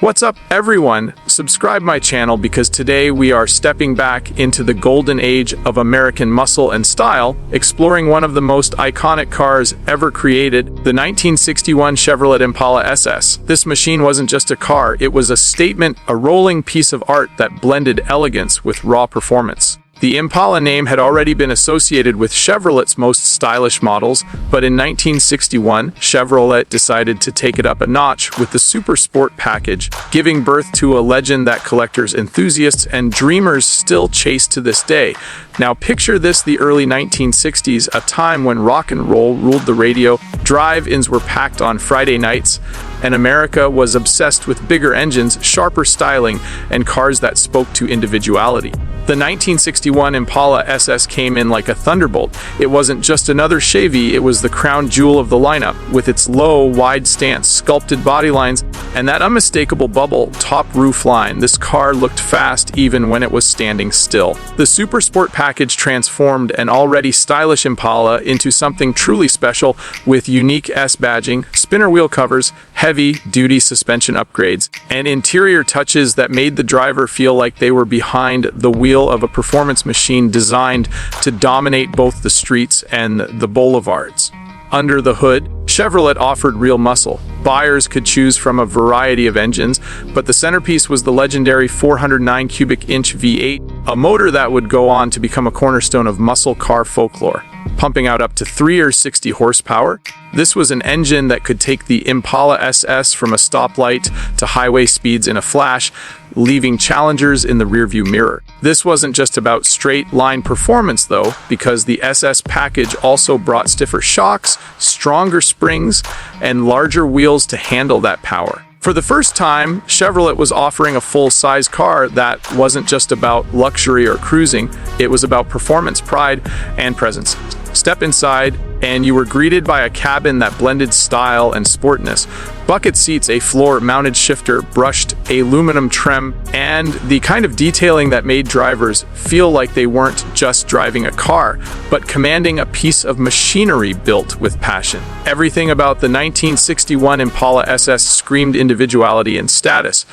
What's up, everyone? Subscribe my channel because today we are stepping back into the golden age of American muscle and style, exploring one of the most iconic cars ever created, the 1961 Chevrolet Impala SS. This machine wasn't just a car, it was a statement, a rolling piece of art that blended elegance with raw performance. The Impala name had already been associated with Chevrolet's most stylish models, but in 1961, Chevrolet decided to take it up a notch with the Super Sport package, giving birth to a legend that collectors, enthusiasts, and dreamers still chase to this day. Now picture this: the early 1960s, a time when rock and roll ruled the radio, drive-ins were packed on Friday nights, and America was obsessed with bigger engines, sharper styling, and cars that spoke to individuality. The 1961 Impala SS came in like a thunderbolt. It wasn't just another Chevy, it was the crown jewel of the lineup, with its low, wide stance, sculpted body lines, and that unmistakable bubble top roof line. This car looked fast even when it was standing still. The Super Sport package transformed an already stylish Impala into something truly special, with unique S badging, spinner wheel covers, heavy-duty suspension upgrades, and interior touches that made the driver feel like they were behind the wheel of a performance machine designed to dominate both the streets and the boulevards. Under the hood, Chevrolet offered real muscle. Buyers could choose from a variety of engines, but the centerpiece was the legendary 409 cubic inch V8, a motor that would go on to become a cornerstone of muscle car folklore. Pumping out up to 360 horsepower, this was an engine that could take the Impala SS from a stoplight to highway speeds in a flash, leaving challengers in the rearview mirror. This wasn't just about straight-line performance though, because the SS package also brought stiffer shocks, stronger springs, and larger wheels to handle that power. For the first time, Chevrolet was offering a full-size car that wasn't just about luxury or cruising, it was about performance, pride, and presence. Step inside, and you were greeted by a cabin that blended style and sportness. Bucket seats, a floor-mounted shifter, brushed aluminum trim, and the kind of detailing that made drivers feel like they weren't just driving a car, but commanding a piece of machinery built with passion. Everything about the 1961 Impala SS screamed individuality and status.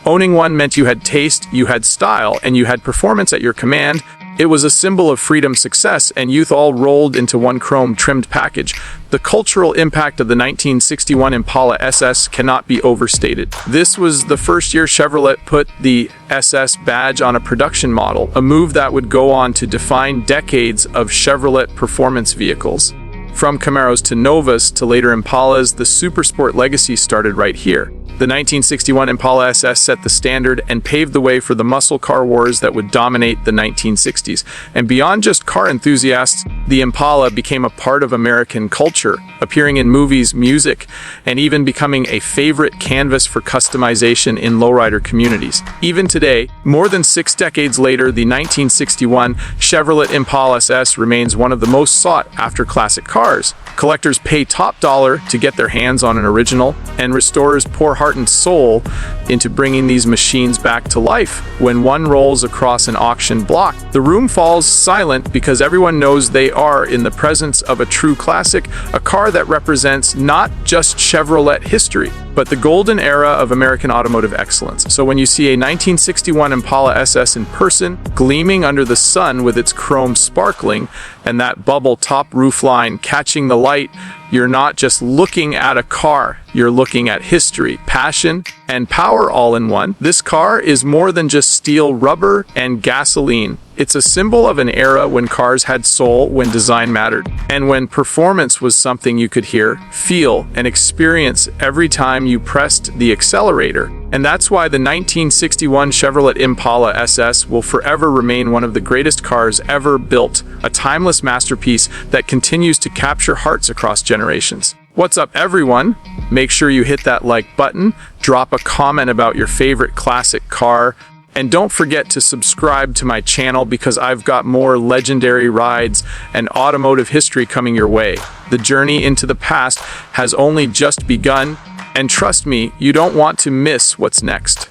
Owning one meant you had taste, you had style, and you had performance at your command. It was a symbol of freedom, success, and youth all rolled into one chrome-trimmed package. The cultural impact of the 1961 Impala SS cannot be overstated. This was the first year Chevrolet put the SS badge on a production model, a move that would go on to define decades of Chevrolet performance vehicles. From Camaros to Novas to later Impalas, the Super Sport legacy started right here. The 1961 Impala SS set the standard and paved the way for the muscle car wars that would dominate the 1960s. And beyond just car enthusiasts, the Impala became a part of American culture, appearing in movies, music, and even becoming a favorite canvas for customization in lowrider communities. Even today, more than 6 decades later, the 1961 Chevrolet Impala SS remains one of the most sought-after classic cars. Collectors pay top dollar to get their hands on an original, and restorers pour heart and soul into bringing these machines back to life. When one rolls across an auction block, the room falls silent because everyone knows they are in the presence of a true classic, a car that represents not just Chevrolet history, but the golden era of American automotive excellence. So when you see a 1961 Impala SS in person, gleaming under the sun with its chrome sparkling, and that bubble top roof line catching the light, you're not just looking at a car, you're looking at history, passion, and power all in one. This car is more than just steel, rubber, and gasoline. It's a symbol of an era when cars had soul, when design mattered, and when performance was something you could hear, feel, and experience every time you pressed the accelerator. And that's why the 1961 Chevrolet Impala SS will forever remain one of the greatest cars ever built, a timeless masterpiece that continues to capture hearts across generations. What's up, everyone? Make sure you hit that like button, drop a comment about your favorite classic car, and don't forget to subscribe to my channel because I've got more legendary rides and automotive history coming your way. The journey into the past has only just begun, and trust me, you don't want to miss what's next.